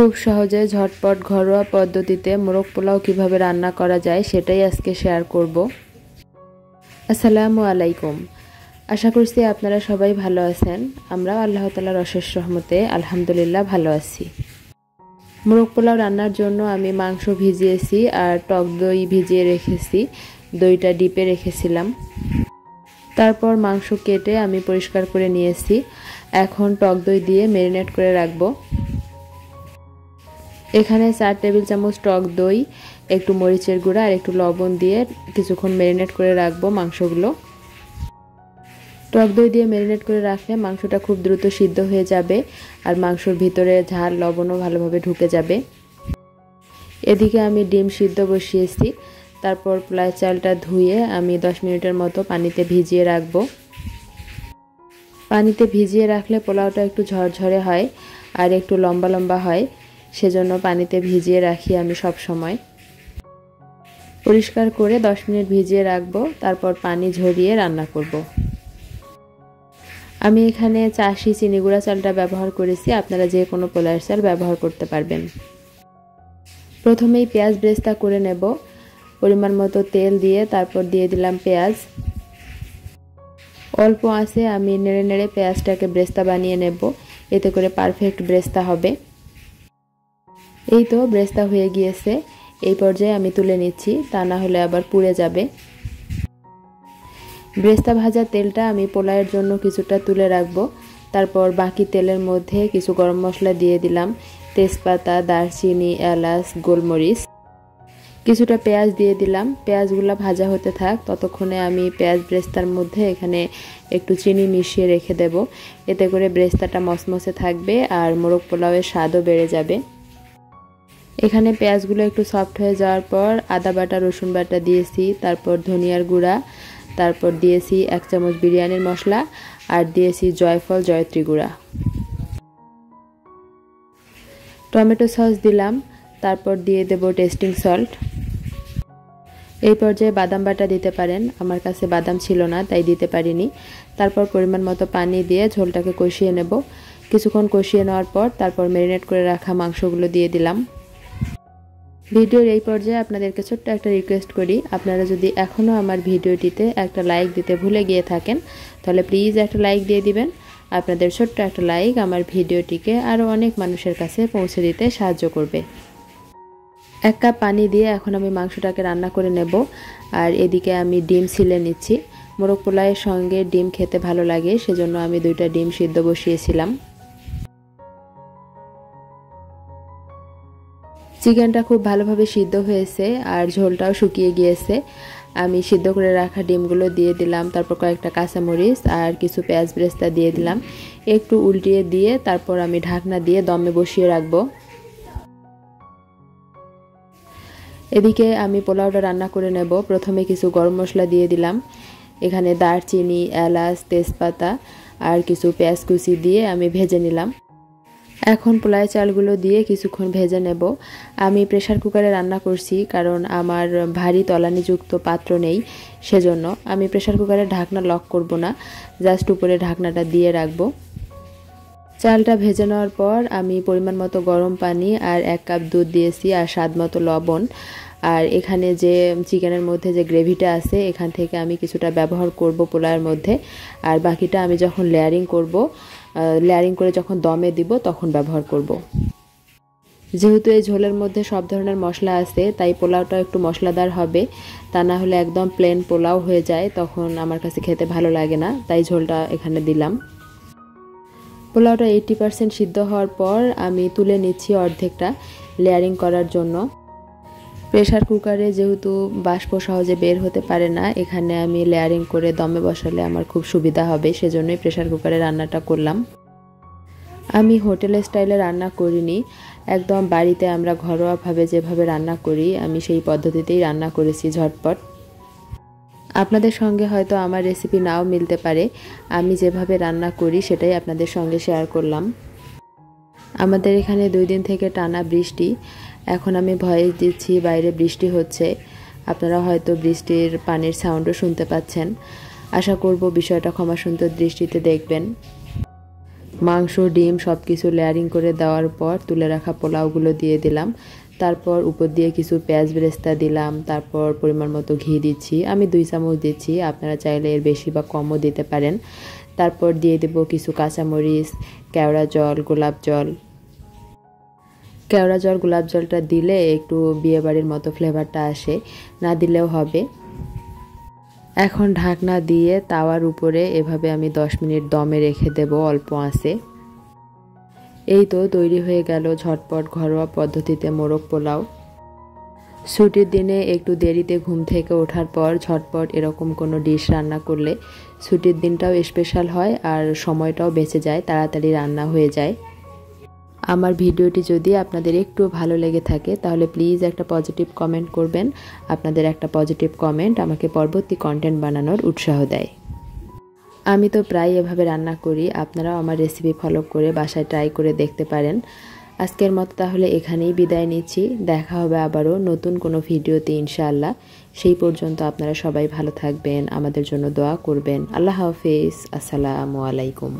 খুব সহজে ঝটপট ঘরোয়া পদ্ধতিতে মোরগ পোলাও কিভাবে রান্না করা যায় সেটাই আজকে শেয়ার করব। আসসালামু আলাইকুম। আশা করছি আপনারা সবাই ভালো আছেন। আমরা আল্লাহ তাআলার অশেষ রহমতে আলহামদুলিল্লাহ ভালো আছি। মোরগ পোলাও রান্নার জন্য আমি মাংস ভিজিয়েছি আর টক দই ভিজিয়ে রেখেছি, দইটা ডিপে রেখেছিলাম। তারপর মাংস কেটে আমি পরিষ্কার করে নিয়েছি। এখন টক দই দিয়ে ম্যারিনেট করে রাখবো। এখানে 4 টেবিল চামচ টক দই, একটু মরিচের গুঁড়া আর একটু লবণ দিয়ে কিছুক্ষণ ম্যারিনেট করে রাখবো মাংসগুলো। টক দই দিয়ে ম্যারিনেট করে রাখলে মাংসটা খুব দ্রুত সিদ্ধ হয়ে যাবে আর মাংসর ভিতরে ঝাল লবণও ভালোভাবে ঢুকে যাবে। এদিকে আমি ডিম সিদ্ধ বসিয়েছি। তারপর পোলাও চালটা ধুয়ে আমি 10 মিনিটের মতো পানিতে ভিজিয়ে রাখবো। পানিতে ভিজিয়ে রাখলে পোলাওটা একটু ঝরঝরে হয় আর একটু লম্বা লম্বা হয়, সেজন্য পানিতে ভিজিয়ে রাখি আমি সব সময়। পরিষ্কার করে 10 মিনিট ভিজিয়ে রাখবো, তারপর পানি ঝরিয়ে রান্না করব। আমি এখানে চাষি চিনি গুঁড়া চালটা ব্যবহার করেছি, আপনারা যে কোনো পোলাওয়ের চাল ব্যবহার করতে পারবেন। প্রথমেই পেঁয়াজ ব্রেস্তা করে নেব। পরিমাণ মতো তেল দিয়ে তারপর দিয়ে দিলাম পেঁয়াজ। অল্প আঁচে আমি নেড়ে নেড়ে পেঁয়াজটাকে ব্রেস্তা বানিয়ে নেব, এতে করে পারফেক্ট ব্রেস্তা হবে। এই তো ব্রেস্তা হয়ে গিয়েছে। এই পর্যায়ে আমি তুলে নিচ্ছি, তা না হলে আবার পুড়ে যাবে। ব্রেস্তা ভাজা তেলটা আমি পোলাওয়ের জন্য কিছুটা তুলে রাখবো। তারপর বাকি তেলের মধ্যে কিছু গরম মশলা দিয়ে দিলাম, তেজপাতা, দারচিনি, এলাচ, গোলমরিচ। কিছুটা পেঁয়াজ দিয়ে দিলাম। পেঁয়াজগুলো ভাজা হতে থাক, ততক্ষণে আমি পেঁয়াজ ব্রেস্তার মধ্যে এখানে একটু চিনি মিশিয়ে রেখে দেব। এতে করে ব্রেস্তাটা মচমচে থাকবে আর মোরগ পোলাওয়ের স্বাদও বেড়ে যাবে। এখানে পেঁয়াজগুলো একটু সফট হয়ে যাওয়ার পর আদা বাটা, রসুন বাটা দিয়েছি, তারপর ধনিয়ার গুঁড়া, তারপর দিয়েছি 1 চামচ বিরিয়ানির মশলা আর দিয়েছি জয়ফল, জয়ত্রী গুঁড়া। টমেটো সস দিলাম, তারপর দিয়ে দেব টেস্টিং সল্ট। এই পর্যায়ে বাদাম বাটা দিতে পারেন, আমার কাছে বাদাম ছিল না তাই দিতে পারিনি। তারপর পরিমাণ মতো পানি দিয়ে ঝোলটাকে কষিয়ে নেব। কিছুক্ষণ কষিয়ে নেওয়ার পর তারপর ম্যারিনেট করে রাখা মাংসগুলো দিয়ে দিলাম। ভিডিওর এই পর্যায়ে আপনাদেরকে ছোট্ট একটা রিকোয়েস্ট করি, আপনারা যদি এখনও আমার ভিডিওটিতে একটা লাইক দিতে ভুলে গিয়ে থাকেন তাহলে প্লিজ একটা লাইক দিয়ে দিবেন। আপনাদের ছোট্ট একটা লাইক আমার ভিডিওটিকে আরও অনেক মানুষের কাছে পৌঁছে দিতে সাহায্য করবে। 1 কাপ পানি দিয়ে এখন আমি মাংসটাকে রান্না করে নেব। আর এদিকে আমি ডিম ছিলে নিচ্ছি। মোরগ পোলাওয়ের সঙ্গে ডিম খেতে ভালো লাগে, সেজন্য আমি 2টা ডিম সিদ্ধ বসিয়েছিলাম। চিকেনটা খুব ভালোভাবে সিদ্ধ হয়েছে আর ঝোলটাও শুকিয়ে গিয়েছে। আমি সিদ্ধ করে রাখা ডিমগুলো দিয়ে দিলাম, তারপর কয়েকটা কাঁচামরিচ আর কিছু পেঁয়াজ ব্রেস্তা দিয়ে দিলাম। একটু উল্টিয়ে দিয়ে তারপর আমি ঢাকনা দিয়ে দমে বসিয়ে রাখবো। এদিকে আমি পোলাওটা রান্না করে নেব। প্রথমে কিছু গরম মশলা দিয়ে দিলাম। এখানে দারচিনি, এলাচ, তেজপাতা আর কিছু পেঁয়াজ কুচি দিয়ে আমি ভেজে নিলাম। এখন পোলাও চালগুলো দিয়ে কিছুক্ষণ ভেজে নেব। আমি প্রেসার কুকারে রান্না করছি, কারণ আমার ভারী তলানিযুক্ত পাত্র নেই, সেজন্য আমি প্রেসার কুকারে ঢাকনা লক করব না, জাস্ট উপরে ঢাকনাটা দিয়ে রাখবো। চালটা ভেজে নেওয়ার পর আমি পরিমাণ মতো গরম পানি আর 1 কাপ দুধ দিয়েছি আর স্বাদ মতো লবণ। আর এখানে যে চিকেনের মধ্যে যে গ্রেভিটা আছে এখান থেকে আমি কিছুটা ব্যবহার করব পোলাওয়ের মধ্যে, আর বাকিটা আমি যখন লেয়ারিং করে যখন দমে দিব তখন ব্যবহার করব। যেহেতু এই ঝোলের মধ্যে সব ধরনের মশলা আছে তাই পোলাওটা একটু মশলাদার হবে, তা না হলে একদম প্লেন পোলাও হয়ে যায়, তখন আমার কাছে খেতে ভালো লাগে না, তাই ঝোলটা এখানে দিলাম। পোলাওটা 80% সিদ্ধ হওয়ার পর আমি তুলে নিচ্ছি অর্ধেকটা লেয়ারিং করার জন্য। প্রেসার কুকারে যেহেতু বাষ্প সহজে বের হতে পারে না, এখানে আমি লেয়ারিং করে দমে বসালে আমার খুব সুবিধা হবে, সেজন্যই প্রেসার কুকারে রান্নাটা করলাম। আমি হোটেল স্টাইলে রান্না করিনি, একদম বাড়িতে আমরা ঘরোয়াভাবে যেভাবে রান্না করি আমি সেই পদ্ধতিতেই রান্না করেছি ঝটপট। আপনাদের সঙ্গে হয়তো আমার রেসিপি নাও মিলতে পারে, আমি যেভাবে রান্না করি সেটাই আপনাদের সঙ্গে শেয়ার করলাম। আমাদের এখানে 2 দিন থেকে টানা বৃষ্টি। এখন আমি ভয়েস দিচ্ছি, বাইরে বৃষ্টি হচ্ছে, আপনারা হয়তো বৃষ্টির পানির সাউন্ডও শুনতে পাচ্ছেন। আশা করব বিষয়টা ক্ষমাসুন্দর দৃষ্টিতে দেখবেন। মাংস ডিম সব কিছু লেয়ারিং করে দেওয়ার পর তুলে রাখা পোলাওগুলো দিয়ে দিলাম। তারপর উপর দিয়ে কিছু পেঁয়াজ বেরেস্তা দিলাম। তারপর পরিমাণ মতো ঘি দিচ্ছি, আমি 2 চামচ দিচ্ছি, আপনারা চাইলে এর বেশি বা কমও দিতে পারেন। তারপর দিয়ে দেব কিছু কাঁচামরিচ, কেওড়া জল, গোলাপ জল। কেওড়া জল গোলাপ জলটা দিলে একটু বিয়েবাড়ির মতো ফ্লেভারটা আসে, না দিলেও হবে। এখন ঢাকনা দিয়ে তাওয়ার উপরে এভাবে আমি 10 মিনিট দমে রেখে দেব অল্প আঁচে। এই তো তৈরি হয়ে গেল ঝটপট ঘরোয়া পদ্ধতিতে মোরগ পোলাও। ছুটির দিনে একটু দেরিতে ঘুম থেকে ওঠার পর ঝটপট এরকম কোনো ডিশ রান্না করলে ছুটির দিনটাও স্পেশাল হয় আর সময়টাও বেঁচে যায়, তাড়াতাড়ি রান্না হয়ে যায়। আমার ভিডিওটি যদি আপনাদের একটু ভালো লেগে থাকে তাহলে প্লিজ একটা পজিটিভ কমেন্ট করবেন। আপনাদের একটা পজিটিভ কমেন্ট আমাকে পরবর্তী কন্টেন্ট বানানোর উৎসাহ দেয়। আমি তো প্রায় এভাবে রান্না করি, আপনারাও আমার রেসিপি ফলো করে বাসায় ট্রাই করে দেখতে পারেন। আজকের মতো তাহলে এখানেই বিদায় নিচ্ছি, দেখা হবে আবারও নতুন কোনো ভিডিওতে ইনশাআল্লাহ। সেই পর্যন্ত আপনারা সবাই ভালো থাকবেন, আমাদের জন্য দোয়া করবেন। আল্লাহ হাফেজ, আসসালামু আলাইকুম।